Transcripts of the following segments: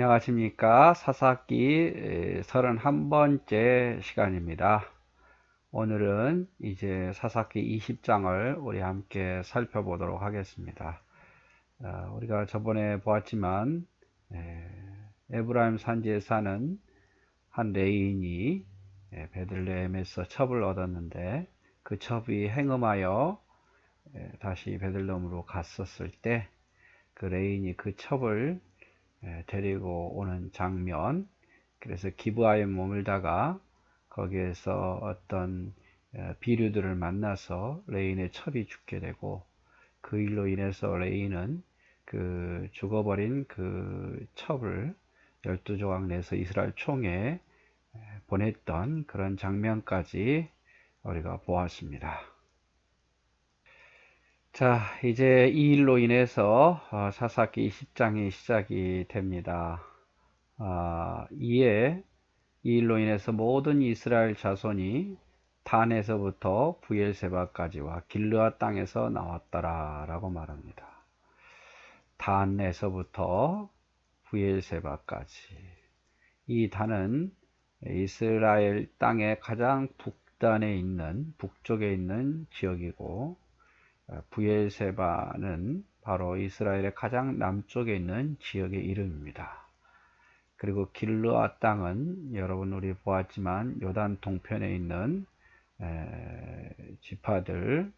안녕하십니까. 사사기 31번째 시간입니다. 오늘은 이제 사사기 20장을 우리 함께 살펴보도록 하겠습니다. 우리가 저번에 보았지만 에브라임 산지에 사는 한 레인이 베들레헴에서 첩을 얻었는데 그 첩이 행음하여 다시 베들레헴으로 갔었을 때 그 레인이 그 첩을 데리고 오는 장면. 그래서 기브아에 머물다가 거기에서 어떤 비류들을 만나서 레인의 첩이 죽게 되고, 그 일로 인해서 레인은 그 죽어버린 그 첩을 12조각 내서 이스라엘 총회에 보냈던 그런 장면까지 우리가 보았습니다. 자, 이제 이 일로 인해서 사사기 20장이 시작이 됩니다. 이에 이 일로 인해서 모든 이스라엘 자손이 단에서부터 부엘세바까지와 길르앗 땅에서 나왔더라 라고 말합니다. 단에서부터 부엘세바까지. 이 단은 이스라엘 땅의 가장 북단에 있는, 북쪽에 있는 지역이고, 부엘세바는 바로 이스라엘의 가장 남쪽에 있는 지역의 이름입니다. 그리고 길르앗 땅은 여러분 우리 보았지만 요단 동편에 있는 지파들,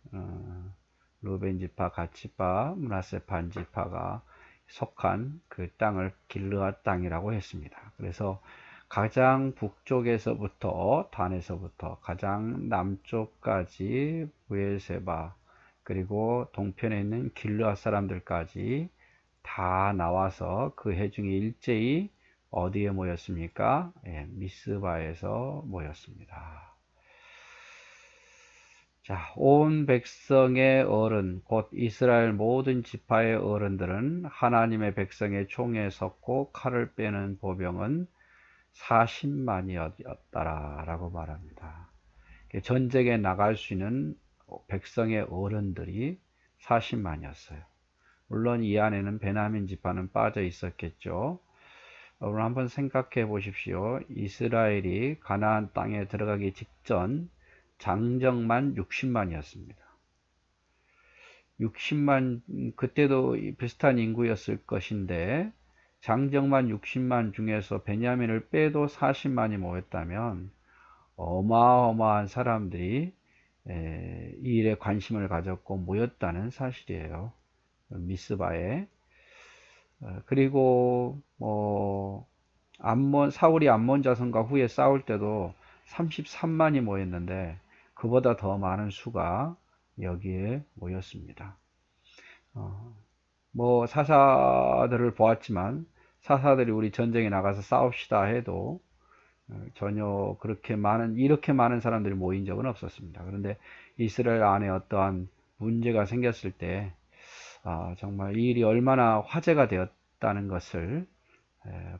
루벤 지파, 갓 지파, 므낫세 반 지파가 속한 그 땅을 길르앗 땅이라고 했습니다. 그래서 가장 북쪽에서부터, 단에서부터 가장 남쪽까지 부엘세바, 그리고 동편에 있는 길르앗 사람들까지 다 나와서 그 해중에 일제히 어디에 모였습니까? 미스바에서 모였습니다. 자, 온 백성의 어른, 곧 이스라엘 모든 지파의 어른들은 하나님의 백성의 총에 섰고 칼을 빼는 보병은 40만이었더라 라고 말합니다. 전쟁에 나갈 수 있는 백성의 어른들이 40만이었어요. 물론 이 안에는 베냐민 지파는 빠져 있었겠죠. 여러분 한번 생각해 보십시오. 이스라엘이 가나안 땅에 들어가기 직전 장정만 60만이었습니다. 60만, 그때도 비슷한 인구였을 것인데 장정만 60만 중에서 베냐민을 빼도 40만이 모였다면 어마어마한 사람들이 이 일에 관심을 가졌고 모였다는 사실이에요. 미스바에. 그리고 사울이 암몬 자손과 후에 싸울 때도 33만이 모였는데 그보다 더 많은 수가 여기에 모였습니다. 사사들을 보았지만 사사들이 우리 전쟁에 나가서 싸웁시다 해도 전혀 이렇게 많은 사람들이 모인 적은 없었습니다. 그런데 이스라엘 안에 어떠한 문제가 생겼을 때 정말 이 일이 얼마나 화제가 되었다는 것을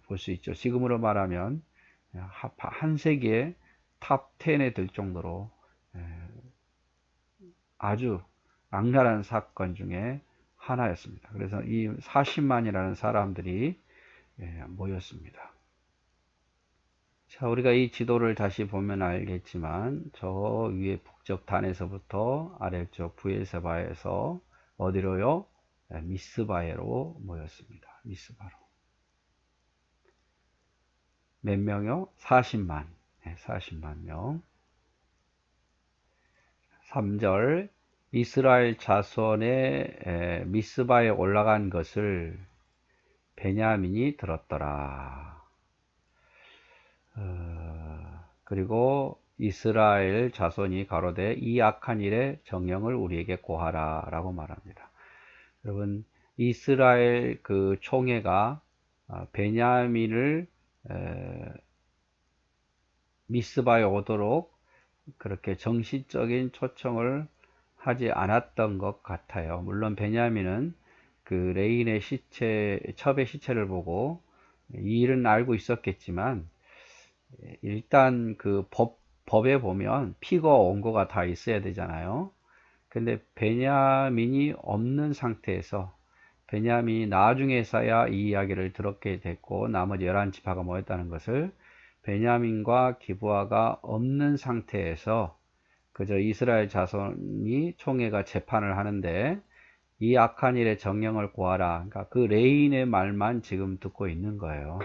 볼 수 있죠. 지금으로 말하면 한 세기의 탑 10에 들 정도로 아주 악랄한 사건 중에 하나였습니다. 그래서 이 40만이라는 사람들이 모였습니다. 자, 우리가 이 지도를 다시 보면 알겠지만 저 위에 북쪽 단에서부터 아래쪽 부엘세바에서 어디로요? 미스바에로 모였습니다. 미스바로. 몇 명이요? 40만. 40만 명. 3절. 이스라엘 자손의 미스바에 올라간 것을 베냐민이 들었더라. 그리고 이스라엘 자손이 가로되 이 악한 일에 정령을 우리에게 고하라 라고 말합니다. 여러분, 이스라엘 그 총회가 베냐민을 미스바에 오도록 그렇게 정식적인 초청을 하지 않았던 것 같아요. 물론 베냐민은 그 레인의 첩의 시체를 보고 이 일은 알고 있었겠지만 일단 그 법에 보면 피가 원고가 다 있어야 되잖아요. 근데 베냐민이 없는 상태에서 베냐민이 나중에서야 이 이야기를 들었게 됐고 나머지 11지파가 모였다는 것을 베냐민과 기브아가 없는 상태에서 그저 이스라엘 자손이 총회가 재판을 하는데 이 악한 일의 정령을 구하라. 그러니까 그 레인의 말만 지금 듣고 있는 거예요.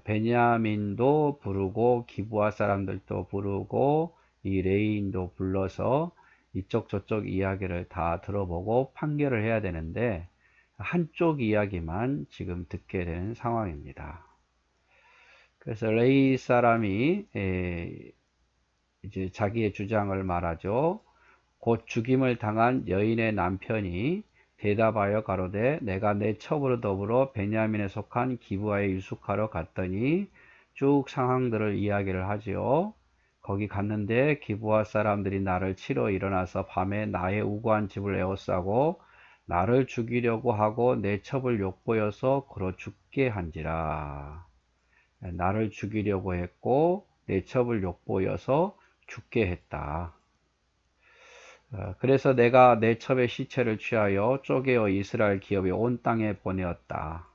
베냐민도 부르고 기브아 사람들도 부르고 이 레인도 불러서 이쪽 저쪽 이야기를 다 들어보고 판결을 해야 되는데 한쪽 이야기만 지금 듣게 되는 상황입니다. 그래서 레이 사람이 이제 자기의 주장을 말하죠. 곧 죽임을 당한 여인의 남편이 대답하여 가로되 내가 내 첩으로 더불어 베냐민에 속한 기브아에 유숙하러 갔더니 쭉 상황들을 이야기를 하지요. 거기 갔는데 기브아 사람들이 나를 치러 일어나서 밤에 나의 우거한 집을 에워싸고 나를 죽이려고 하고 내 첩을 욕보여서 걸어 죽게 한지라. 나를 죽이려고 했고 내 첩을 욕보여서 죽게 했다. 그래서 내가 내 첩의 시체를 취하여 쪼개어 이스라엘 기업이 온 땅에 보내었다.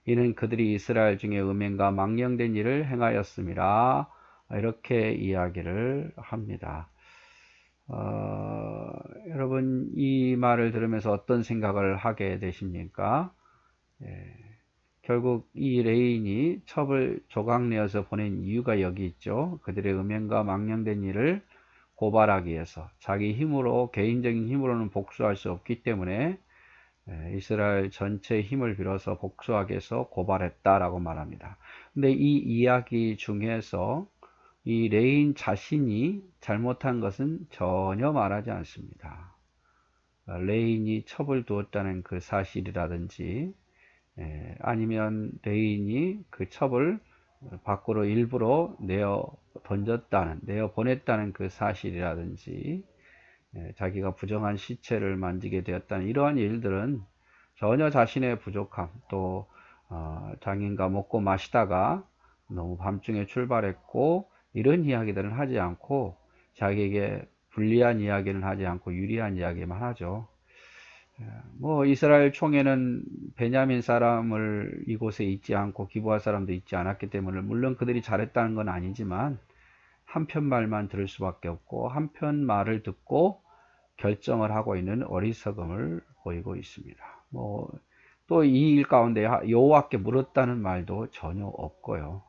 이는 그들이 이스라엘 중에 음행과 망령된 일을 행하였음이라. 이렇게 이야기를 합니다. 여러분 이 말을 들으면서 어떤 생각을 하게 되십니까? 결국 이 레인이 첩을 조각내어서 보낸 이유가 여기 있죠. 그들의 음행과 망령된 일을 고발하기 위해서 자기 힘으로 개인적인 힘으로는 복수할 수 없기 때문에 이스라엘 전체의 힘을 빌어서 복수하기 위해서 고발했다라고 말합니다. 근데 이 이야기 중에서 이 레인 자신이 잘못한 것은 전혀 말하지 않습니다. 레인이 첩을 두었다는 그 사실이라든지 아니면 레인이 그 첩을 밖으로 일부러 내어 보냈다는 그 사실이라든지 자기가 부정한 시체를 만지게 되었다는 이러한 일들은 전혀 자신의 부족함 또 장인과 먹고 마시다가 너무 밤중에 출발했고 이런 이야기들은 하지 않고 자기에게 불리한 이야기는 하지 않고 유리한 이야기만 하죠. 뭐 이스라엘 총회는 베냐민 사람을 이곳에 있지 않고 기브아 사람도 있지 않았기 때문에 물론 그들이 잘했다는 건 아니지만 한편 말만 들을 수밖에 없고 한편 말을 듣고 결정을 하고 있는 어리석음을 보이고 있습니다. 뭐 또 이 일 가운데 여호와께 물었다는 말도 전혀 없고요.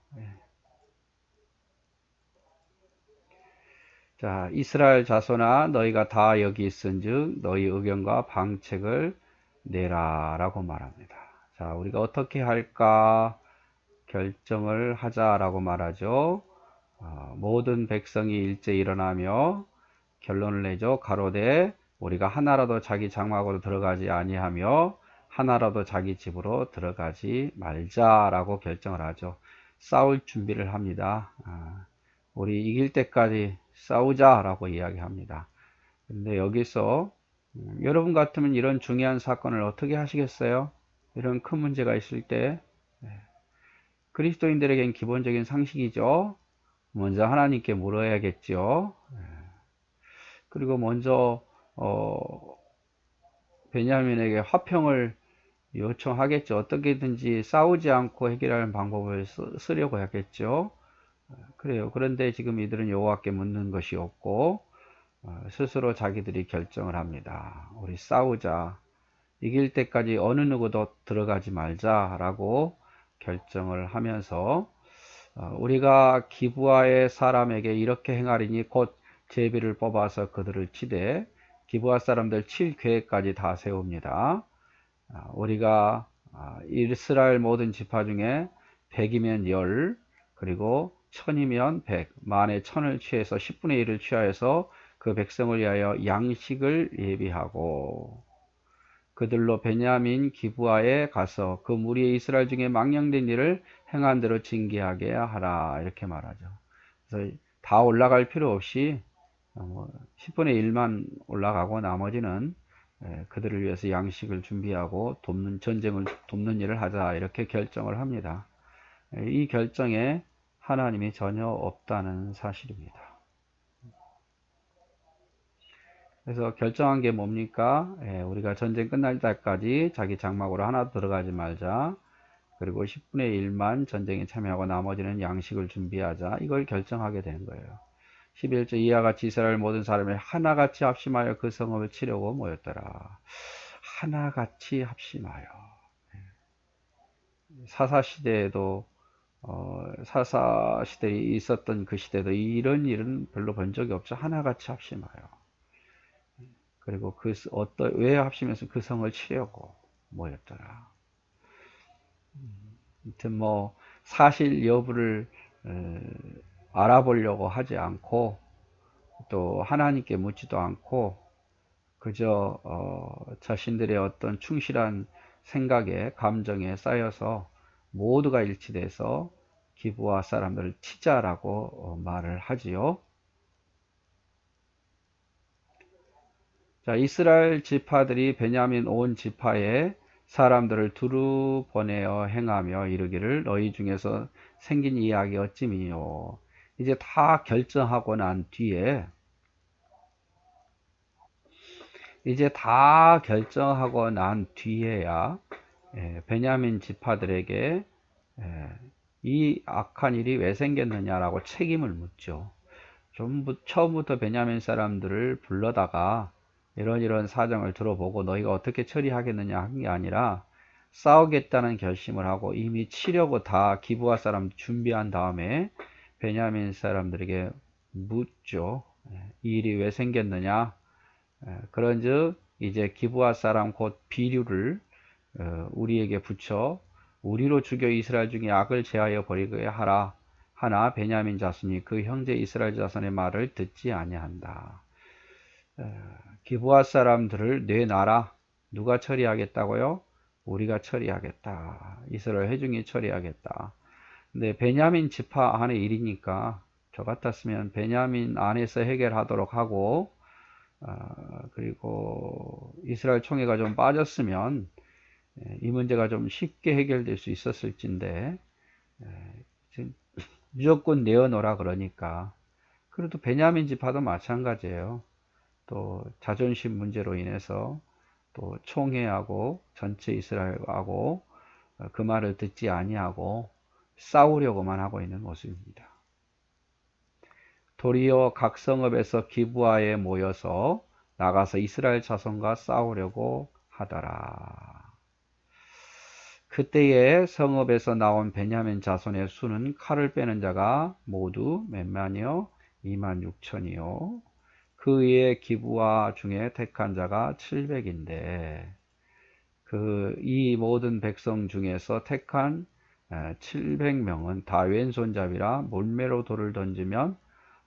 자, 이스라엘 자손아 너희가 다 여기 있은즉 너희 의견과 방책을 내라 라고 말합니다. 자, 우리가 어떻게 할까 결정을 하자라고 말하죠. 모든 백성이 일제 일어나며 결론을 내죠. 가로되 우리가 하나라도 자기 장막으로 들어가지 아니하며 하나라도 자기 집으로 들어가지 말자라고 결정을 하죠. 싸울 준비를 합니다. 우리 이길 때까지 싸우자라고 이야기합니다. 근데 여기서 여러분 같으면 이런 중요한 사건을 어떻게 하시겠어요? 이런 큰 문제가 있을 때 그리스도인들에겐 기본적인 상식이죠. 먼저 하나님께 물어야겠죠. 그리고 먼저 베냐민에게 화평을 요청하겠죠. 어떻게든지 싸우지 않고 해결하는 방법을 쓰려고 하겠죠. 그래요. 그런데 지금 이들은 여호와께 묻는 것이 없고 스스로 자기들이 결정을 합니다. 우리 싸우자. 이길 때까지 어느 누구도 들어가지 말자라고 결정을 하면서 우리가 기브아의 사람에게 이렇게 행하리니 곧 제비를 뽑아서 그들을 치되 기브아 사람들 칠 계획까지 다 세웁니다. 우리가 이스라엘 모든 지파 중에 100이면 10 그리고 1000이면 100 만에 1000을 취해서 10분의 1을 취하여서 그 백성을 위하여 양식을 예비하고 그들로 베냐민 기브아에 가서 그 무리의 이스라엘 중에 망령된 일을 행한 대로 징계하게 하라 이렇게 말하죠. 그래서 다 올라갈 필요 없이 10분의 1만 올라가고 나머지는 그들을 위해서 양식을 준비하고 전쟁을 돕는 일을 하자 이렇게 결정을 합니다. 이 결정에 하나님이 전혀 없다는 사실입니다. 그래서 결정한 게 뭡니까? 우리가 전쟁 끝날 때까지 자기 장막으로 하나 들어가지 말자. 그리고 10분의 1만 전쟁에 참여하고 나머지는 양식을 준비하자. 이걸 결정하게 된 거예요. 11절 이와 같이 이스라엘 모든 사람이 하나같이 합심하여 그 성읍을 치려고 모였더라. 하나같이 합심하여. 사사시대에도 사사시대에 있었던 그 시대도 이런 일은 별로 본 적이 없죠. 하나같이 합심하여. 그리고 왜 합심해서 그 성을 치려고 모였더라. 아무튼 뭐 사실 여부를 알아보려고 하지 않고 또 하나님께 묻지도 않고 그저 자신들의 어떤 충실한 생각에 감정에 쌓여서 모두가 일치돼서 기브아 사람들을 치자라고 말을 하지요. 자, 이스라엘 지파들이 베냐민 온 지파에 사람들을 두루 보내어 행하며 이르기를 너희 중에서 생긴 이야기 어찌미뇨. 이제 다 결정하고 난 뒤에 야 베냐민 지파들에게 이 악한 일이 왜 생겼느냐라고 책임을 묻죠. 처음부터 베냐민 사람들을 불러다가 이런 사정을 들어보고 너희가 어떻게 처리하겠느냐 한 게 아니라 싸우겠다는 결심을 하고 이미 치려고 다 기브아 사람 준비한 다음에 베냐민 사람들에게 묻죠. 이 일이 왜 생겼느냐. 그런즉 이제 기브아 사람 곧 비류를 우리에게 붙여 우리로 죽여 이스라엘 중에 악을 제하여 버리게 하라. 하나 베냐민 자손이 그 형제 이스라엘 자손의 말을 듣지 아니한다. 기브아 사람들을 내놔라. 누가 처리하겠다고요? 우리가 처리하겠다. 이스라엘 회중이 처리하겠다. 근데 베냐민 지파 안의 일이니까 저 같았으면 베냐민 안에서 해결하도록 하고 그리고 이스라엘 총회가 좀 빠졌으면 이 문제가 좀 쉽게 해결될 수 있었을진데 무조건 내어놓으라 그러니까. 그래도 베냐민 지파도 마찬가지예요. 또 자존심 문제로 인해서 또 총회하고 전체 이스라엘하고 그 말을 듣지 아니하고 싸우려고만 하고 있는 모습입니다. 도리어 각 성읍에서 기브아에 모여서 나가서 이스라엘 자손과 싸우려고 하더라. 그때에 성읍에서 나온 베냐민 자손의 수는 칼을 빼는 자가 모두 몇만이요? 26,000이요. 그 위에 기브아 중에 택한 자가 700인데 이 모든 백성 중에서 택한 700명은 다 왼손잡이라 몰매로 돌을 던지면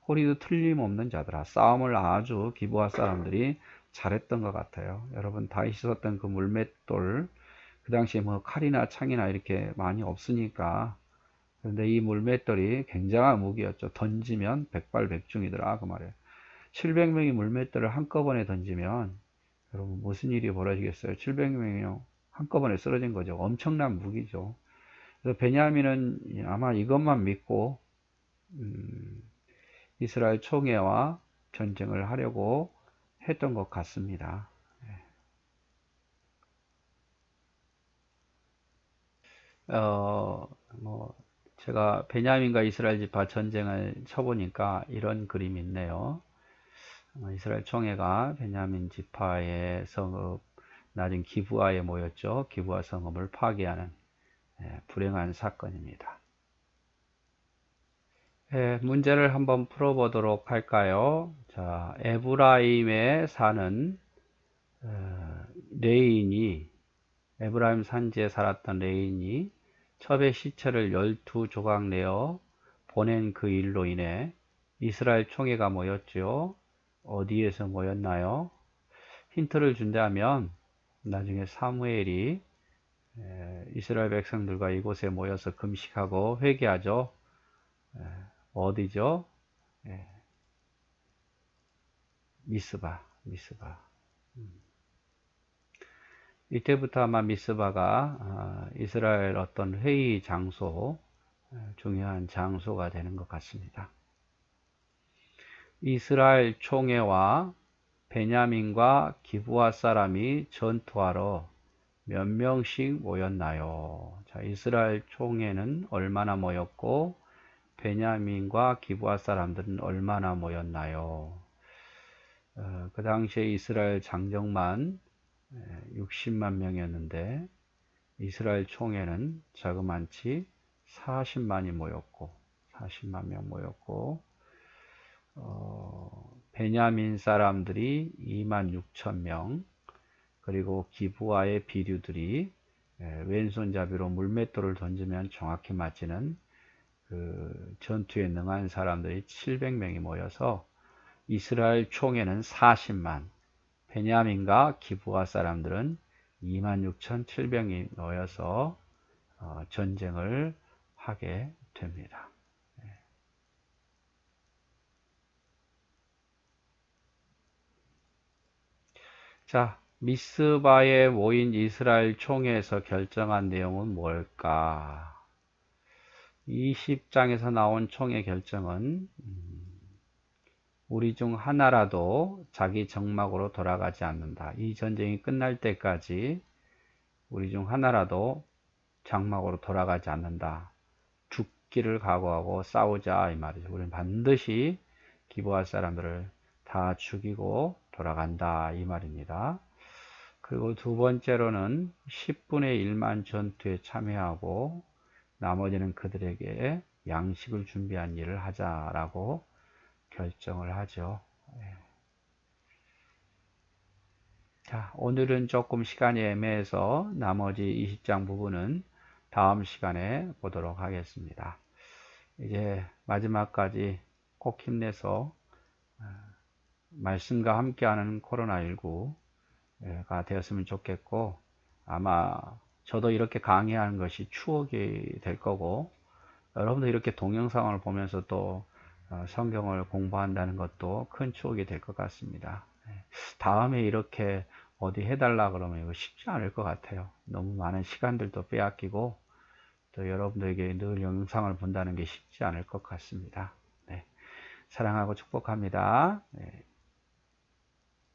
허리도 틀림없는 자더라. 싸움을 아주 기브아 사람들이 잘했던 것 같아요. 여러분 다윗이 썼던 그 물맷돌 그 당시에 뭐 칼이나 창이나 이렇게 많이 없으니까 그런데 이 물맷돌이 굉장한 무기였죠. 던지면 백발백중이더라 그 말이에요. 700명이 물맷돌을 한꺼번에 던지면 여러분 무슨 일이 벌어지겠어요? 700명이 한꺼번에 쓰러진 거죠. 엄청난 무기죠. 그래서 베냐민은 아마 이것만 믿고 이스라엘 총회와 전쟁을 하려고 했던 것 같습니다. 뭐 제가 베냐민과 이스라엘 지파 전쟁을 쳐보니까 이런 그림이 있네요. 이스라엘 총회가 베냐민 지파의 성읍 낮은 기브아에 모였죠. 기브아 성읍을 파괴하는 불행한 사건입니다. 문제를 한번 풀어보도록 할까요? 자, 에브라임에 사는 레인이 에브라임 산지에 살았던 레인이 첩의 시체를 12조각 내어 보낸 그 일로 인해 이스라엘 총회가 모였죠. 어디에서 모였나요? 힌트를 준다면 나중에 사무엘이 이스라엘 백성들과 이곳에 모여서 금식하고 회개하죠. 어디죠? 미스바. 이때부터 아마 미스바가 이스라엘 어떤 회의 장소, 중요한 장소가 되는 것 같습니다. 이스라엘 총회와 베냐민과 기브아 사람이 전투하러 몇 명씩 모였나요? 자, 이스라엘 총회는 얼마나 모였고 베냐민과 기브아 사람들은 얼마나 모였나요? 그 당시에 이스라엘 장정만 60만 명이었는데 이스라엘 총회는 자그만치 40만이 모였고 40만 명 모였고 베냐민 사람들이 2만 6천 명, 그리고 기브아의 비류들이 왼손잡이로 물맷돌을 던지면 정확히 맞히는 그 전투에 능한 사람들이 700명이 모여서 이스라엘 총회는 40만, 베냐민과 기브아 사람들은 26,700명이 모여서 전쟁을 하게 됩니다. 자, 미스바에 모인 이스라엘 총회에서 결정한 내용은 뭘까? 20장에서 나온 총회 결정은 우리 중 하나라도 자기 정막으로 돌아가지 않는다. 이 전쟁이 끝날 때까지 우리 중 하나라도 장막으로 돌아가지 않는다. 죽기를 각오하고 싸우자 이 말이죠. 우리는 반드시 기브아 사람들을 다 죽이고 돌아간다 이 말입니다. 그리고 두 번째로는 10분의 1만 전투에 참여하고 나머지는 그들에게 양식을 준비한 일을 하자라고 결정을 하죠. 자, 오늘은 조금 시간이 애매해서 나머지 20장 부분은 다음 시간에 보도록 하겠습니다. 이제 마지막까지 꼭 힘내서 말씀과 함께하는 코로나19가 되었으면 좋겠고, 아마 저도 이렇게 강의하는 것이 추억이 될 거고, 여러분도 이렇게 동영상을 보면서 또 성경을 공부한다는 것도 큰 추억이 될 것 같습니다. 다음에 이렇게 어디 해달라 그러면 이거 쉽지 않을 것 같아요. 너무 많은 시간들도 빼앗기고 또 여러분들에게 늘 영상을 본다는 게 쉽지 않을 것 같습니다. 네, 사랑하고 축복합니다. 네.